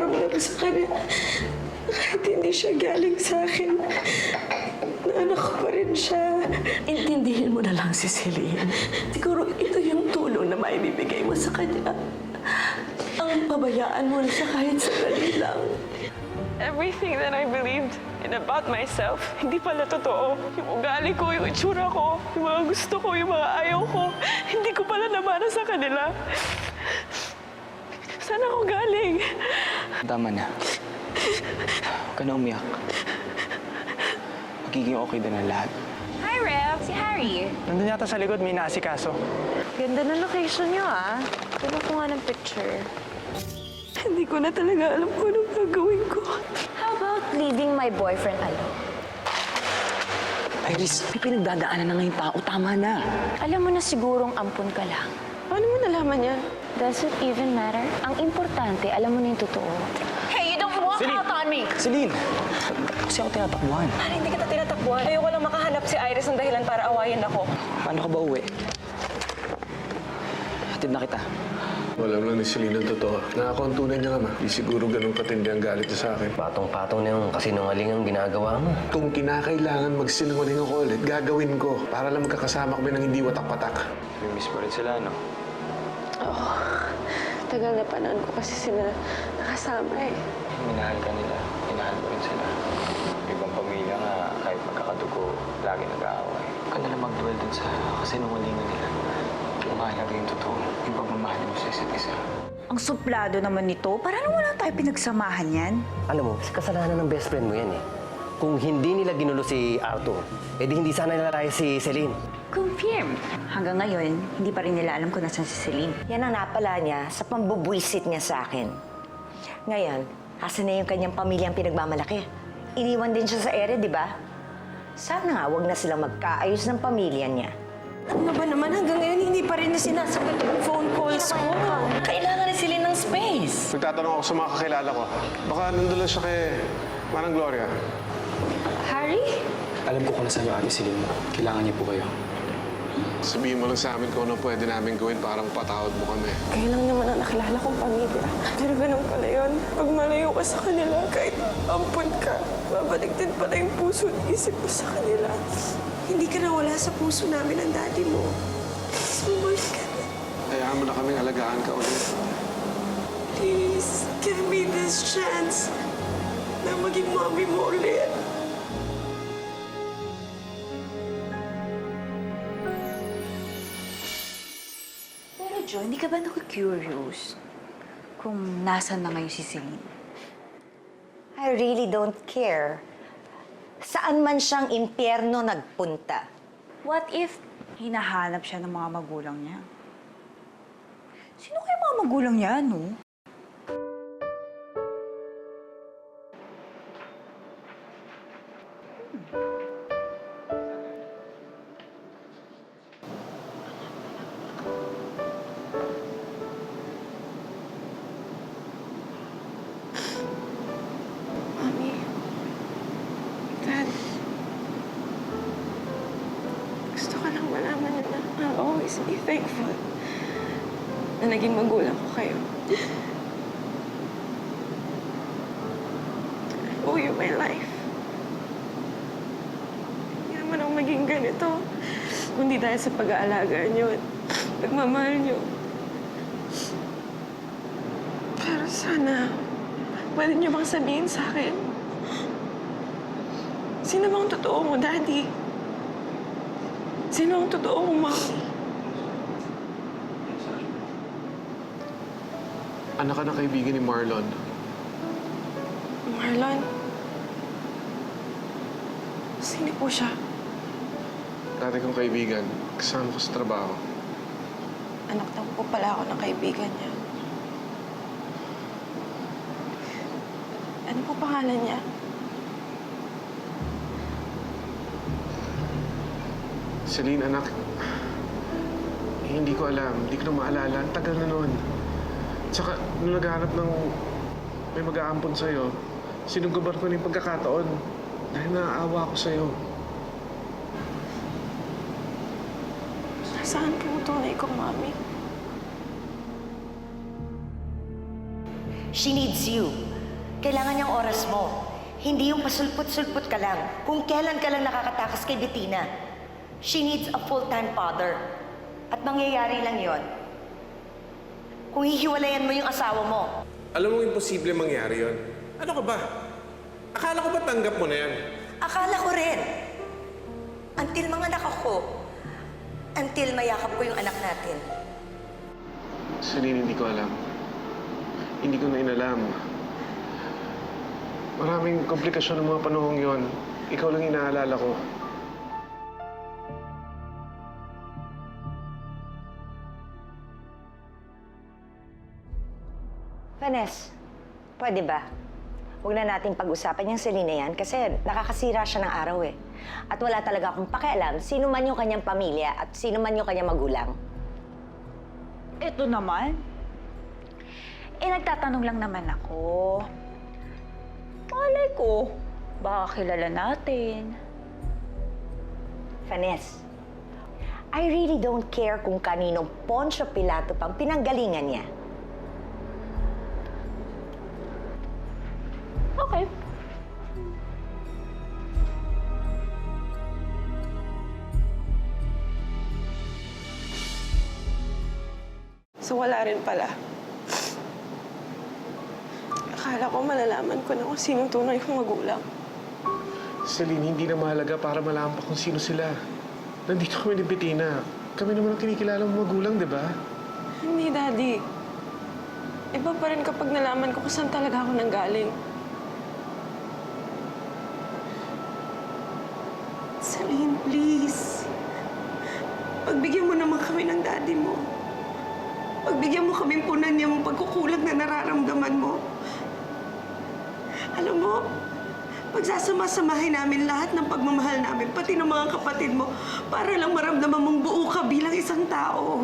pakiramdam sa kanya. Kahit hindi siya galing sa akin, na anak ko pa rin siya. Intindihin mo na lang si Celine. Siguro ito yung tulong na maibibigay mo sa kanya. Ang pabayaan mo na siya kahit sandali lang. Everything that I believed in about myself, hindi pala totoo. Yung ugali ko, yung itsura ko, yung mga gusto ko, yung mga ayaw ko, hindi ko pala namana sa kanila. Saan ako galing? Tama na. Huwag ka na umiyak. Magiging okay din ang lahat. Hi, Rev! Si Harry. Nandun yata sa likod, may naasikaso. Ganda ng location niyo, ah. Tulo ko nga ng picture. Hindi ko na talaga alam kung anong gagawin ko. How about leaving my boyfriend alone? Iris, may pinagdadaanan na ngayong tao. Tama na. Alam mo na sigurong ampun ka lang. Paano mo nalaman yan? Does it even matter? Ang importante, alam mo na yung totoo. Hey, you don't walk out on me! Celine! Kasi ako tinatakbuhan. Para hindi kita tinatakbuhan. Ayoko lang makahanap si Iris ng dahilan para awayin ako. Paano ka ba uwi? Hatid na kita. Walang lang ni Celine ang totoo. Nakakontunan niya nga, ma. Di siguro ganun katindi ang galit niya sa akin. Patong-patong na yung kasinungaling ang ginagawa mo. Kung kinakailangan magsinungaling ako ulit, gagawin ko. Para lang magkakasama kami ng hindi watak-patak. May miss pa rin sila, no? Tagal na panahon ko kasi sila nakasama eh. Minahal ka nila. Minahal mo rin sila. Ibang pamilya nga, kahit magkakadugo, lagi nag-aaway. Huwag ka nalang mag-dwell dun sa kasinungalingan nila. Mahalaga yung totoo. Yung pagmamahal mo sa isa't isa. Ang suplado naman nito. Parang wala tayo pinagsamahan yan. Alam mo, kasalanan ng best friend mo yan eh. Kung hindi nila ginulo si Arthur, edi hindi sana nila tayo si Celine. Confirm. Hanggang ngayon, hindi pa rin nila alam kung nasan si Celine. Yan ang napala niya sa pambubwisit niya sa akin. Ngayon, asan na yung kanyang pamilyang pinagmamalaki? Iniwan din siya sa ere, di ba? Sana nga, wag na silang magkaayos ng pamilya niya. Ano ba naman hanggang ngayon hindi pa rin na sinasagot yung phone calls ko? Kailangan na sila ng space. Nagtatanong ako sa mga kakilala ko. Baka nandun lang siya kay Manang Gloria. Harry? Alam ko kung nasaan yung ate Celine mo. Kailangan niyo po kayo. Sabihin mo lang sa amin kung ano pwede namin gawin para mapatawad mo kami. Kaya lang naman ang nakilala kong pamilya. Pero ganun pala yun. Pag malayo ka sa kanila, kahit ampun ka, babalik din pala yung puso at isip mo sa kanila. Hindi ka nawala sa puso namin ng daddy mo. Sumalik ka na. Hayaan mo na kaming alagaan ka ulit. Please, give me this chance na maging mommy mo ulit. Pero Jo, hindi ka ba naku-curious kung nasan na ngayon si Celine? I really don't care. Saan man siyang impyerno nagpunta. What if hinahanap siya ng mga magulang niya? Sino kaya mga magulang niya, no? Mommy, Dad, gusto ko lang malaman niyo na I'll always be thankful na naging magulang ko kayo. I owe you my life. Hindi naman ako maging ganito, kundi dahil sa pag-aalaga niyo at pagmamahal niyo. Pero sana, pwede niyo bang sabihin sa akin? Sino bang totoo mo, Daddy? Sino ang totoo mo, Mommy? Anak ka na kaibigan ni Marlon. Marlon? Sino po siya? Dati kong kaibigan. Kasama ko sa trabaho. Anak daw po pala ako ng kaibigan niya. Ano po pangalan niya? Celine, anak. Hindi ko alam. Hindi ko na maalala. Ang tagal na noon. Tsaka, nung naghahanap ng may mag-aampon sa'yo, sinuguban ko na yung pagkakataon dahil naaawa ako sa'yo. Nasaan po ang tunay ko, Mami? She needs you. Kailangan niyang oras mo. Hindi yung pasulput-sulput ka lang. Kung kailan ka lang nakakatakas kay Bettina. She needs a full-time father. At mangyayari lang yon kung hihiwalayan mo yung asawa mo. Alam mo, imposible mangyari yon. Ano ka ba? Akala ko ba tanggap mo na yan? Akala ko rin. Until mga anak ako. Until mayakap ko yung anak natin. Celine, hindi ko alam. Hindi ko na inalam. Maraming komplikasyon ng mga panahong yon. Ikaw lang inaalala ko. Vanessa, pwede ba? Huwag na nating pag-usapan yung Celine yan kasi nakakasira siya ng araw eh. At wala talaga akong pakialam sino man yung kanyang pamilya at sino man yung kanyang magulang. Ito naman. Nagtatanong lang naman ako. Malay ko, baka kilala natin. Vanessa, I really don't care kung kaninong Poncio Pilato pang pinanggalingan niya. Okay. So wala rin pala. Akala ko malalaman ko na kung sinong tunay kong magulang. Celine, hindi na mahalaga para malaman pa kung sino sila. Nandito kami ni Bettina. Kami naman ang kinikilala mong magulang, di ba? Hindi, Daddy. Iba pa rin kapag nalaman ko kung saan talaga ako nanggaling. Celine, please. Pagbigyan mo naman kami ng daddy mo. Pagbigyan mo kaming punan niya mong pagkukulang na nararamdaman mo. Alam mo, pagsasama-samahin namin lahat ng pagmamahal namin, pati ng mga kapatid mo, para lang maramdaman mong buo ka bilang isang tao.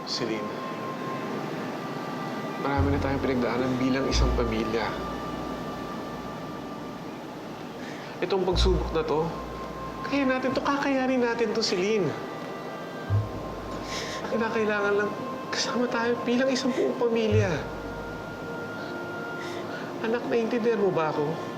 Celine, marami na tayong pinagdaanan bilang isang pamilya. Itong pagsubok na to, kaya natin to, kakayanin natin to, Celine. Kinakailangan lang kasama tayo bilang isang buong pamilya. Anak, naiintindihan mo ba ako?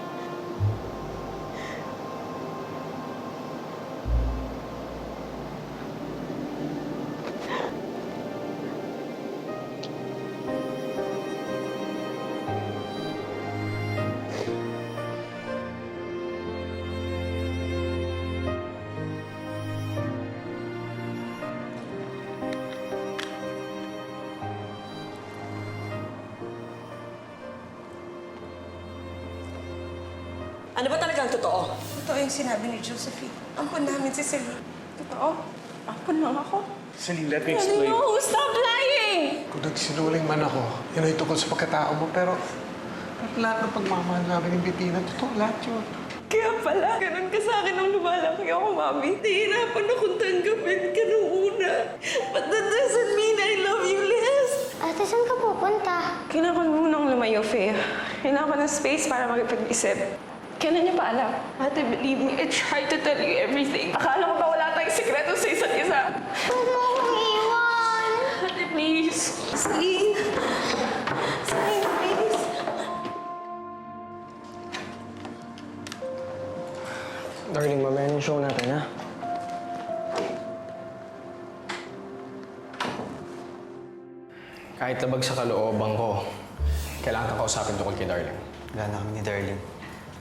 Ano ba talagang totoo? Totoo yung sinabi ni Josephine. Ampun namin si Celine. Totoo? Ampun lang ako. Celine, let me explain. No! Stop lying! Kung nagsinungaling man ako, yun ay tungkol sa pagkatao mo, pero lahat ng pagmamahal namin ng Bettina, totoo lahat yun. Kaya pala, ganun ka sa akin nung lumalaki ako, Mami. Nahihirapan akong tanggapin ka nung una. But that doesn't mean I love you less. Ate, saan ka pupunta? Kailangan mo munang lumayo, Faye. Kailangan ko ng space para makipag-isip. Kailan niya pa alam? Ate, believe me, I tried to tell you everything. Akala ko ba wala tayong sikreto sa isa't isa? Huwag mo akong iwan! Ate, please. Celine. Celine, please. Darling, mamaya yung show natin, ha? Kahit labag sa kalooban ko, kailangan kang kausapin tungkol kay Darling. Wala na kami ni Darling.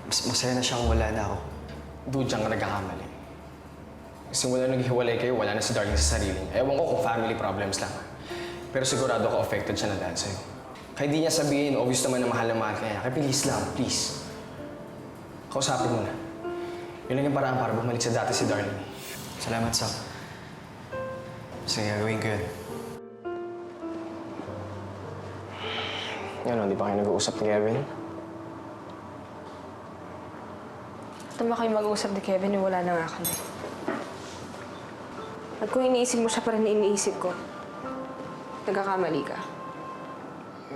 Mas masaya na siya kung wala na ako. Dude, diyan ka nagkakamali. Simula naghiwalay kayo, wala na si Darling sa sarili niya. Ewan ko kung family problems lang. Pero sigurado ako affected siya na dahil sa'yo. Kahit di niya sabihin, obvious naman na mahal ka niya. Kaya please lang, please. Kausapin mo na. Yun lang yung paraan para bumalik sa dati si Darling. Salamat, Sam. Sige, gagawin ko yun. Ano, di ba kayo nag-uusap ni Kevin? Tama kayo mag-uusap ni Kevin, wala na nga kami. At kung iniisip mo siya pa rin na iniisip ko, nagkakamali ka.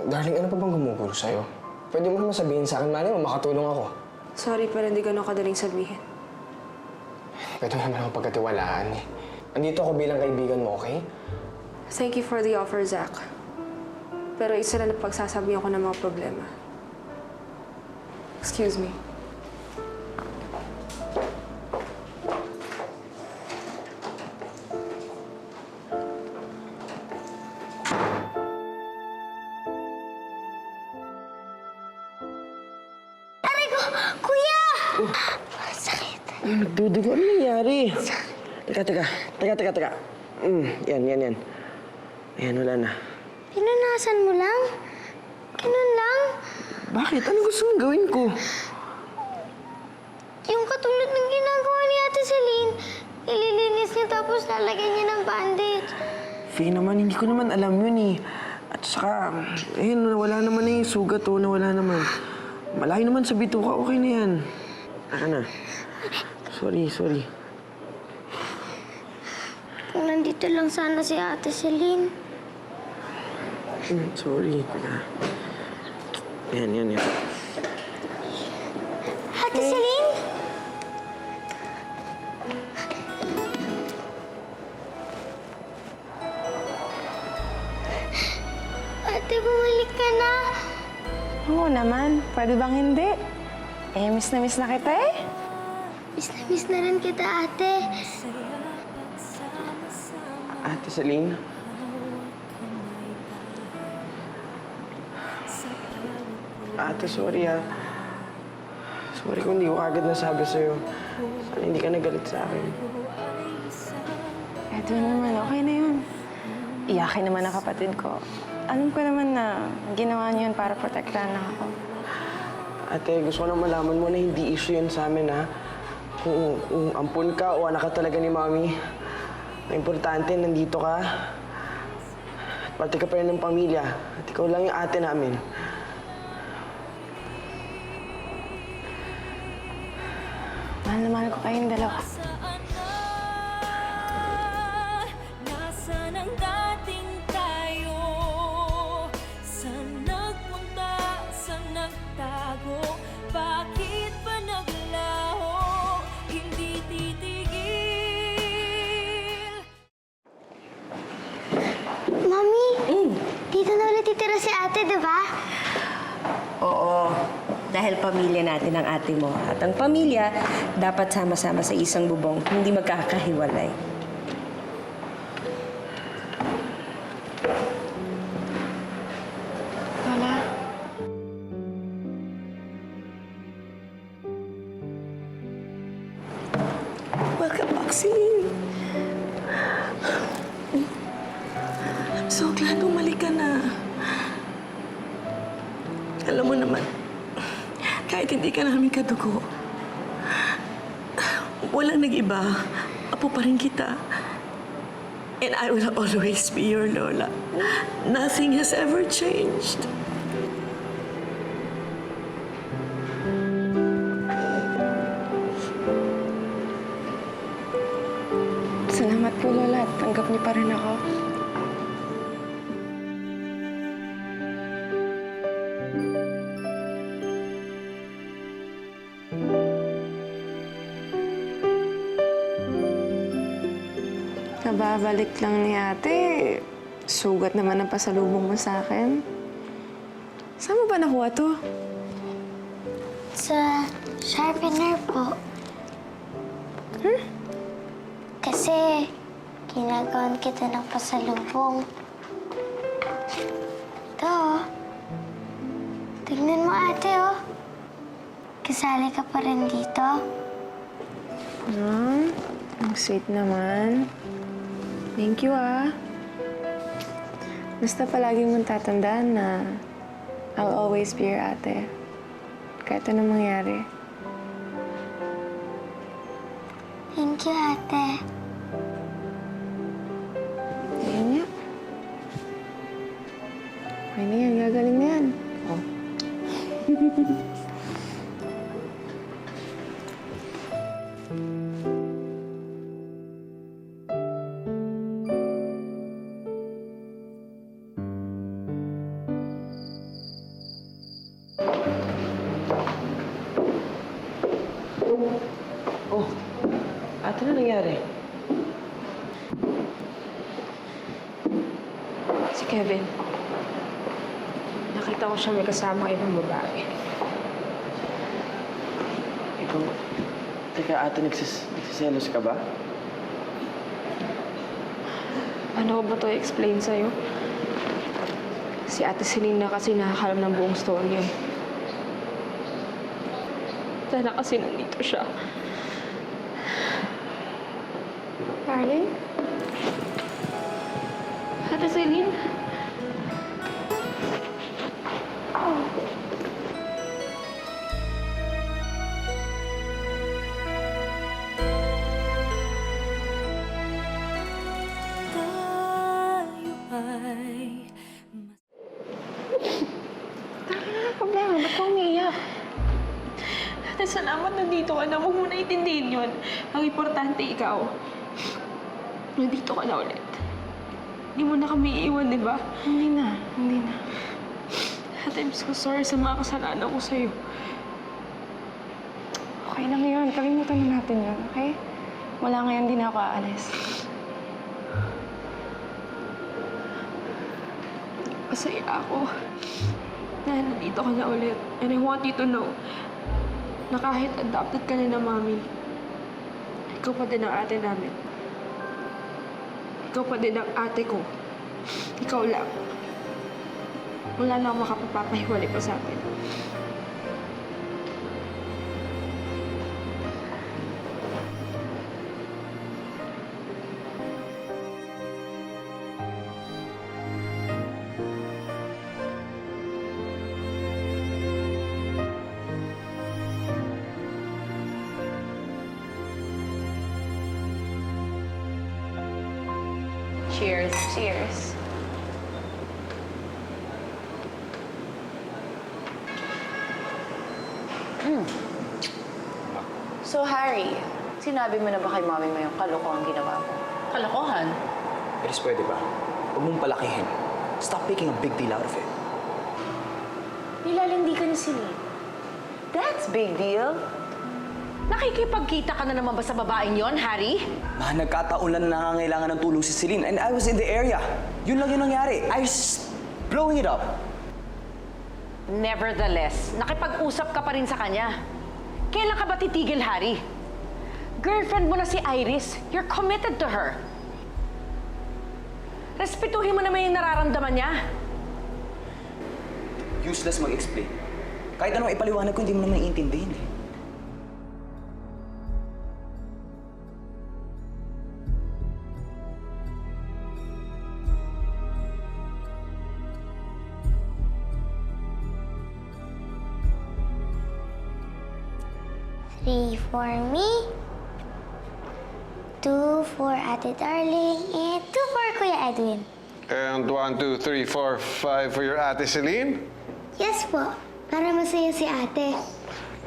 Darling, ano pa bang gumugulo sa'yo? Pwede mo naman sabihin sa akin, malay mo, makatulong ako. Sorry, pero hindi ganun kadaling sabihin. Pwede mo naman ako pagkatiwalaan eh. Andito ako bilang kaibigan mo, okay? Thank you for the offer, Zach. Pero isa lang na pagsasabihan ko ng mga problema. Excuse me. Aray ko! Kuya! Sakit. Nagdudugo. Ano nangyari? Teka. Yan. Ayan, wala na. Pinunasan mo lang? Ganun lang? Bakit? Ano gusto mong gawin ko? Yung katulad ng ginagawa ni Ate Celine, ililinis niya tapos lalagyan niya ng bandage. Faye naman, hindi ko naman alam yun eh. At saka, ayun, nawala naman na yung sugat oh, nawala naman. Malayo naman sa bituka, okay na yan. Aka na. Sorry. Kung nandito lang sana si Ate Celine. Sorry. Teka. Yan. Ate Celine? Ate, bumalik ka na. Oo naman. Pwede bang hindi? Miss na kita eh. Miss na rin kita, ate. Ate Celine? Ate, sorry ah. Sorry kung hindi ko agad nasabi sa'yo. Sana hindi ka nagalit sa akin. Eto naman, okay na yun. Iyakin naman ang kapatid ko. Alam ko naman na ginawa niyo yun para protektahan lang ako. Ate, gusto ko na malaman mo na hindi issue yun sa amin, ha? Kung ampun ka o anak ka talaga ni Mami, ang importante, nandito ka. At pati ka pa rin ng pamilya. At ikaw lang yung ate namin. Mahal na mahal ko kayong dalawa. Nasaan ang dating tayo? Saan nagpunta? Saan nagtago? Bakit ba naglaho? Hindi titigil. Mami, dito na ulit titira si ate, di ba? Oo, dahil pamilya natin ang ate mo. At ang pamilya, dapat sama-sama sa isang bubong, hindi magkakahiwalay. Lola. Welcome back, Celine. I'm so glad bumalik ka na. Alam mo naman, kahit hindi ka namin kadugo, walang nag-iba. Apo pa rin kita. And I will always be your Lola. Nothing has ever changed. Salamat po, Lola. Tanggap niyo pa rin ako. Kababalik lang ni ate. Sugat naman ang pasalubong mo sa akin. Saan mo ba nakuha to? Sa sharpener po. Kasi ginagawan kita ng pasalubong. Ito, oh. Tignan mo, ate, oh. Kasali ka pa rin dito. Ang sweet naman. Thank you, ah. Basta palagi mong tatandaan na I'll always be your ate. Kahit anong mangyari. Thank you, ate. Ayan niya. Okay na yan. Gagaling na yan. Oh. Oh, ate, na nangyari? Si Kevin. Nakita ko siya may kasama ibang babae. Ikaw, teka ate, nagsiselos ka ba? Paano ko ba ito i-explain sa'yo? Si Ate Selena kasi nakakalam ng buong story eh. Sana kasi nandito siya. Darling? Ate Selena? Problema, ba't ka umiiyak? Ate, salamat nandito ka na. Huwag mo na itindihin yun. Ang importante, ikaw. Nandito ka na ulit. Hindi mo na kami iiwan, di ba? Hindi na. Ate, I'm so sorry sa mga kasalanan ko sa'yo. Okay lang yun. Kalimutan na natin yun, okay? Wala ngayon, di na ako aalis. Masaya ako na nandito ka na ulit. And I want you to know na kahit adopted ka na ng mami, ikaw pa din ang ate namin. Ikaw pa din ang ate ko. Ikaw lang. Wala na akong makapapahiwalay pa sa atin. Cheers. Cheers. So, Harry, sinabi mo na ba kay mami mo yung kalokohan ginawa mo? Kalokohan? Elis, pwede ba? Huwag mong palakihin. Stop making a big deal out of it. Nilalindi ka ni Celine. That's big deal. Nakikipagkita ka na naman ba sa babaeng yon, Harry? Ma, nagkataon lang na nangangailangan ng tulong si Celine and I was in the area. Yun lang yung nangyari. I was just blowing it up. Nevertheless, nakipag-usap ka pa rin sa kanya. Kailan ka ba titigil, Harry? Girlfriend mo na si Iris. You're committed to her. Respetuhin mo naman yung nararamdaman niya. Useless mag-explain. Kahit anong ipaliwanag ko, hindi mo naman iintindihin eh. Three for me, 2 for Ate Darling, and 2 for Kuya Edwin. And 1, 2, 3, 4, 5 for your ate Celine. Yes po, para masaya si ate.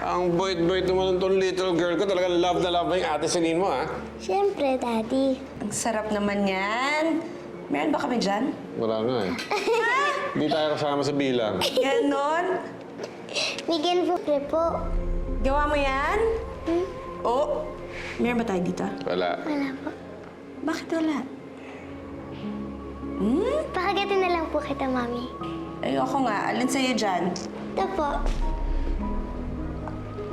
Ang boy-boy naman ng little girl ko. Talagang love na love mo yung ate Celine mo, ha? Siyempre, Daddy. Ang sarap naman yan. Meron ba kami dyan? Wala nga eh. Hindi tayo kasama sa bilang. Ganon? Bigyan po. Gawa mo yan? Oh, meron ba tayo dito? Wala. Wala po. Bakit wala? Pakagatin na lang po kita, Mami. Ayoko nga. Alin sa'yo dyan? Ito po.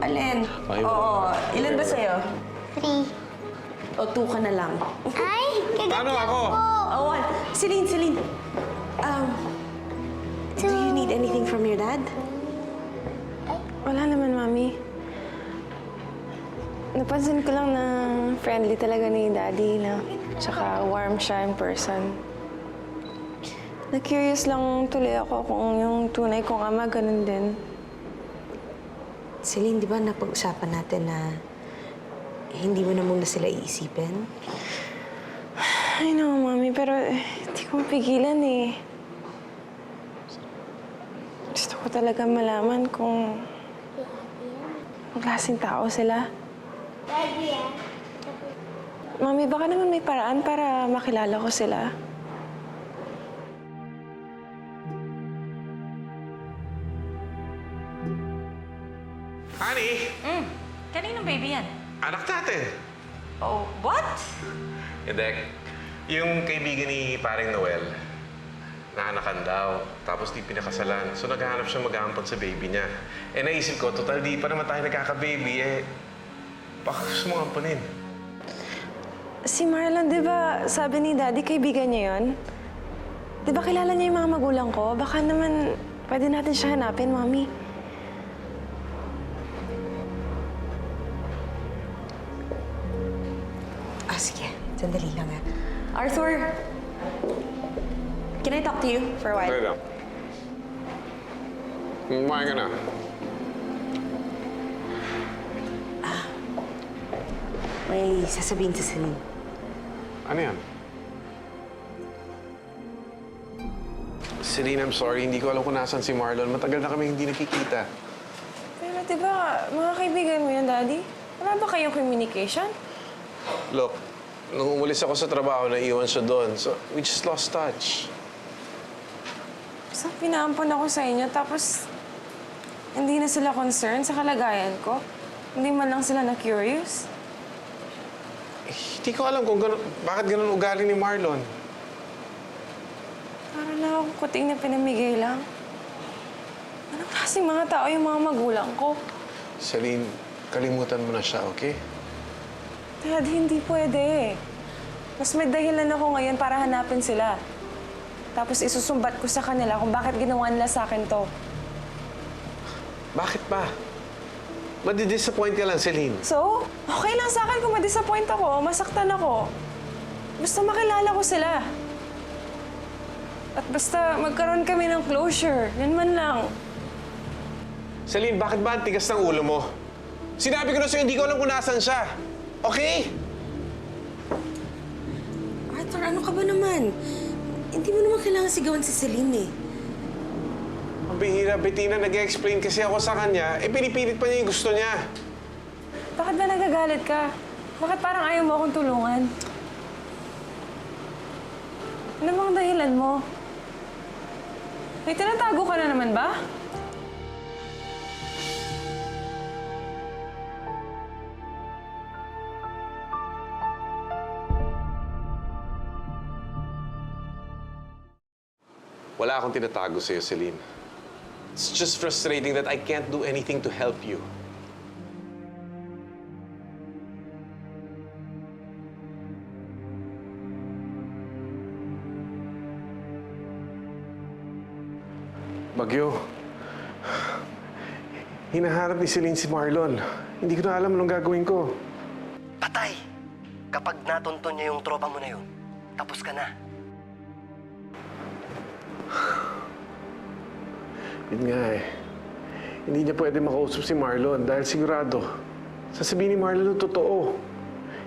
Alin? Ay, Oo. Ilan ba sa'yo? 3. O, 2 ka na lang. Ay, kagat Paano lang ako? po. Oh, 1. Celine. Do you need anything from your dad? Wala naman, Mami. Napansin ko lang na friendly talaga ni Daddy na tsaka warm siya in person. Na-curious lang tuloy ako kung yung tunay kong ama ganun din. Celine, di ba napag-usapan natin na hindi mo na muna sila iisipin? I know, Mami, pero hindi ko mapigilan eh. Gusto ko talaga malaman kung klaseng tao sila. Daddy, Mami, baka naman may paraan para makilala ko sila. Honey! Kaninong baby yan? Anak natin! Oh, what? Hindi. Yung kaibigan ni paring Noel. Naanakan daw. Tapos di pinakasalan. So naghahanap siya mag-aampon sa baby niya. Eh naisip ko, total di pa naman tayo nagkaka-baby eh. Baka gusto mong amponin. Si Marlon, di ba sabi ni Daddy kaibigan niya yun? Di ba kilala niya yung mga magulang ko? Baka naman pwede natin siya hanapin, Mami. Sige. Sandali lang Arthur! Can I talk to you for a while? Pwede lang. Kumain ka na. May sasabihin si Celine. Ano yan? Celine, I'm sorry. Hindi ko alam kung nasan si Marlon. Matagal na kami hindi nakikita. Pero di ba, mga kaibigan mo yan, Daddy? Wala ba kayong communication? Look, nung umalis ako sa trabaho, naiwan siya doon. So, we just lost touch. So, pinaampon ako sa inyo, tapos hindi na sila concerned sa kalagayan ko? Hindi man lang sila na-curious? Hindi ko alam kung bakit ganun ugali ni Marlon. Para na akong kuting na pinamigay lang. Anong klaseng mga tao yung mga magulang ko? Celine, kalimutan mo na siya, okay? Dad, hindi pwede. Mas may dahilan ako ngayon para hanapin sila. Tapos isusumbat ko sa kanila kung bakit ginawa nila sa akin to. Bakit ba? Madi-disappoint ka lang, Celine. So, okay lang sa akin kung ma-disappoint ako, masaktan ako. Basta makilala ko sila. At basta magkaroon kami ng closure. Yan man lang. Celine, bakit ba ang tigas ng ulo mo? Sinabi ko na sa'yo, hindi ko alam kung nasan siya. Okay? Arthur, ano ka ba naman? Hindi mo naman kailangan sigawan si Celine eh. Ang bihira, Bettina, nag-explain kasi ako sa kanya, eh pinipilit pa niya yung gusto niya. Bakit ba nagagalit ka? Bakit parang ayaw mo akong tulungan? Ano bang dahilan mo? May tinatago ka na naman ba? Wala akong tinatago sa'yo, Celine. It's just frustrating that I can't do anything to help you. Bagyo. Hinaharap ni Celine si Marlon. Hindi ko na alam anong gagawin ko. Patay! Kapag natunton niya yung tropa mo na yun, tapos ka na. Yun nga eh. Hindi niya pwede makausap si Marlon dahil sigurado, sasabihin ni Marlon ang totoo.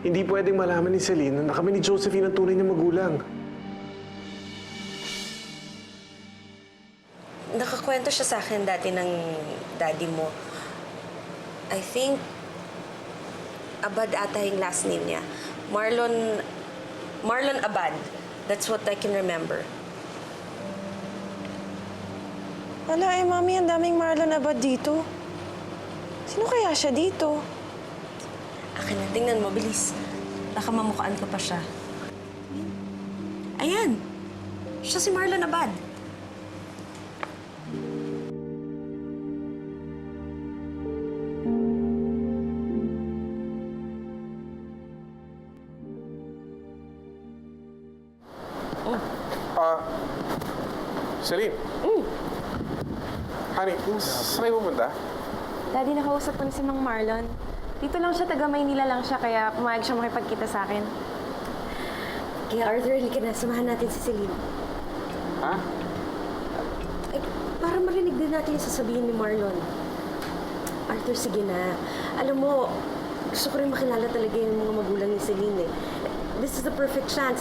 Hindi pwedeng malaman ni Celine na kami ni Josephine ang tunay na magulang. Nakakwento siya sa akin dati ng daddy mo. I think, Abad ata yung last name niya. Marlon Abad. That's what I can remember. Wala eh, Mami. Ang daming Marlon Abad dito. Sino kaya siya dito? Akin na, tingnan mo, bilis. Baka mamukhaan ko pa siya. Ayan! Siya si Marlon Abad. Celine? Honey, saan kayo pupunta? Daddy, nakausap ko na si Mang Marlon. Dito lang siya, taga Maynila lang siya, kaya pumayag siya makipagkita sa akin. Kaya Arthur, halika na. Samahan natin si Celine. Ha? Eh, para marinig din natin yung sasabihin ni Marlon. Arthur, sige na. Alam mo, gusto ko rin makilala talaga yung mga magulang ni Celine eh. This is the perfect chance.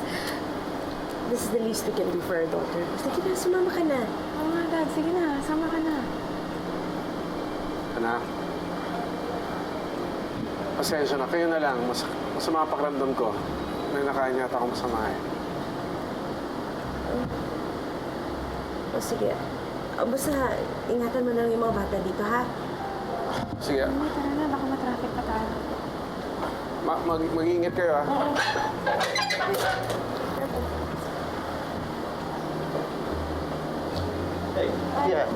This is the least we can do for our daughter. Sige na, sumama ka na. Oo nga, Dad. Sige na, sama ka na. Anak. Pasensya na. Kayo na lang. Masama pakiramdam ko. May nakain yata ako masama eh. O sige. Basta, ingatan mo na lang yung mga bata dito, ha? Sige. Mami, tara na. Baka matraffic pa tayo. Mag-iingat kayo, ha? outside. Yeah.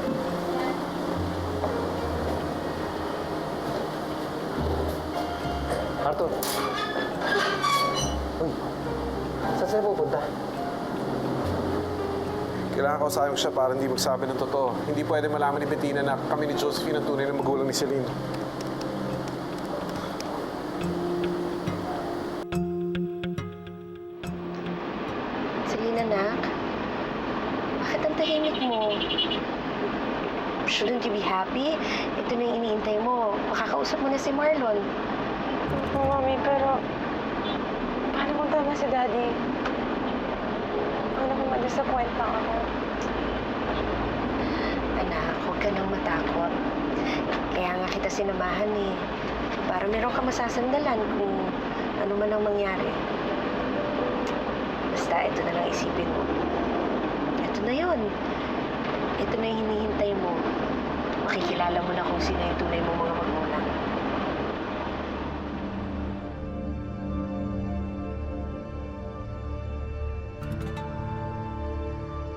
Arthur. Uy, saan sa'yo pupunta? Kailangan ko sayang siya para hindi magsabi ng totoo. Hindi pwede malaman ni Bettina na kami ni Josephine ang tunay na magulang ni Celine. Celine, anak, bakit ang tahimik mo? Shouldn't you be happy? Ito na yung iniintay mo. Makakausap mo na si Marlon. Opo, Mami, pero paano kung tama si Daddy? Paano kung ma-disappoint lang ako? Anak, huwag ka nang matakot. Kaya nga kita sinamahan eh. Para meron ka masasandalan kung ano man ang mangyari. Basta ito na lang isipin mo. Ito na yun. Ito na yung hinihintay mo. Makikilala mo na kung sino yung tunay mo mga magulang.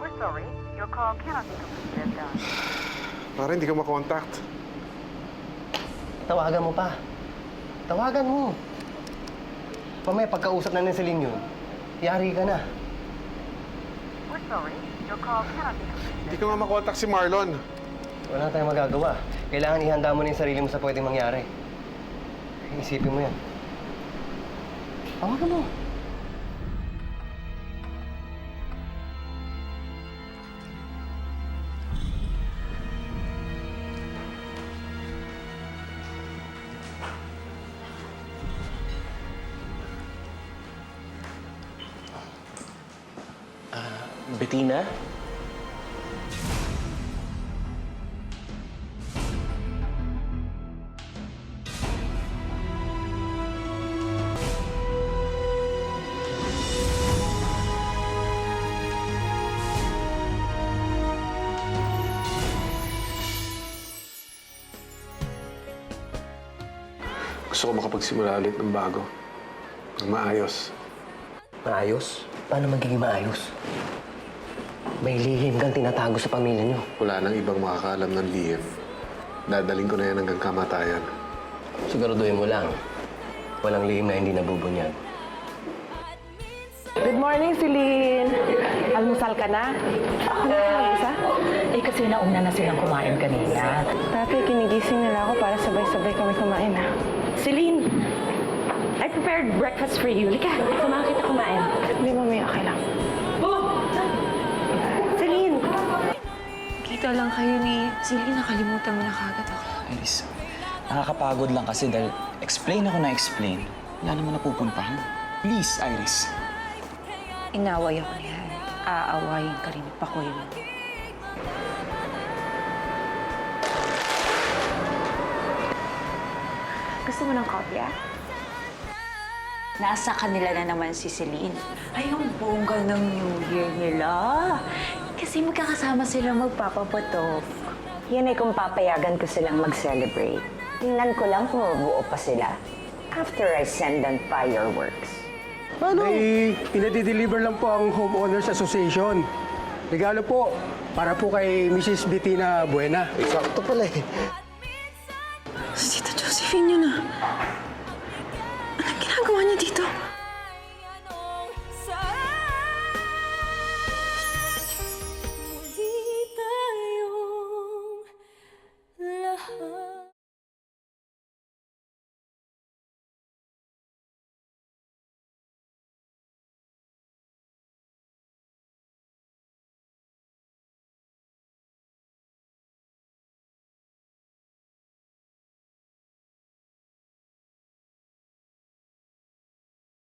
We're sorry. Your call cannot be completed now. Para hindi ka makontakt. Tawagan mo pa. Tawagan mo. Mamaya pagkausap na ni Celine yun, yari ka na. We're sorry. Your call cannot be completed. Hindi ka nga makontakt si Marlon. Wala tayong magagawa. Kailangan ihanda mo na yung sarili mo sa pwedeng mangyari. Isipin mo yan. Tawagan mo. Bettina? Gusto ko makapagsimula ulit ng bago. Ng maayos. Maayos? Paano magiging maayos? May lihim kang tinatago sa pamilya niyo. Wala nang ibang makakaalam ng lihim. Dadaling ko na yan hanggang kamatayan. Siguraduhin mo lang. Walang lihim na hindi nabubunyag. Good morning, Celine. Almusal ka na? Ako na isa? Eh kasi nauna na silang kumain kanina. Dati, kinigising nila ako para sabay-sabay kami kumain, ha? Celine, I prepared breakfast for you. Lika, samahan kita kumain. Hindi, Mami, okay lang. Celine! Kita lang kayo ni Celine, nakalimutan mo na kagad ako. Iris, nakakapagod lang kasi dahil explain ako na explain. Wala naman napupuntahan. Please, Iris. Inaway ako ni Harry. Aawayin ka rin ni Pakoy mo. Gusto mo ng kopya? Nasa kanila na naman si Celine. Ay, ang bongga ng New Year nila. Kasi magkakasama sila magpapaputok. Yan ay kung papayagan ko silang mag-celebrate. Tingnan ko lang kung mabuo pa sila. After I send them fireworks. Ano? Ay, pinadi-deliver lang po ang Homeowners Association. Regalo po, para po kay Mrs. Bettina Buena. Sakto pala eh. Si Tita Josephine yun, ah. Anong ginagawa niya dito?